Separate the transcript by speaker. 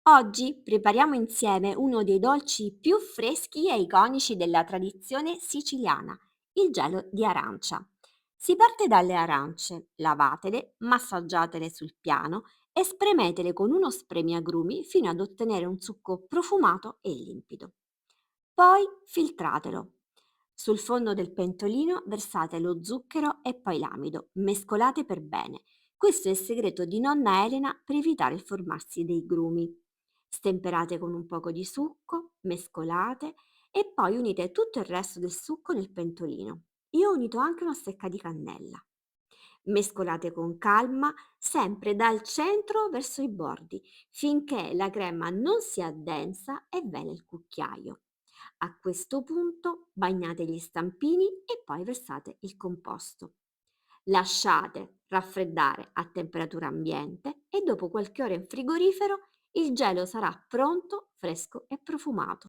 Speaker 1: Oggi prepariamo insieme uno dei dolci più freschi e iconici della tradizione siciliana, il gelo di arancia. Si parte dalle arance, lavatele, massaggiatele sul piano e spremetele con uno spremiagrumi fino ad ottenere un succo profumato e limpido. Poi filtratelo. Sul fondo del pentolino versate lo zucchero e poi l'amido, mescolate per bene. Questo è il segreto di nonna Elena per evitare il formarsi dei grumi. Stemperate con un poco di succo, mescolate e poi unite tutto il resto del succo nel pentolino. Io ho unito anche una stecca di cannella. Mescolate con calma, sempre dal centro verso i bordi, finché la crema non si addensa e vela il cucchiaio. A questo punto bagnate gli stampini e poi versate il composto. Lasciate raffreddare a temperatura ambiente e dopo qualche ora in frigorifero il gelo sarà pronto, fresco e profumato.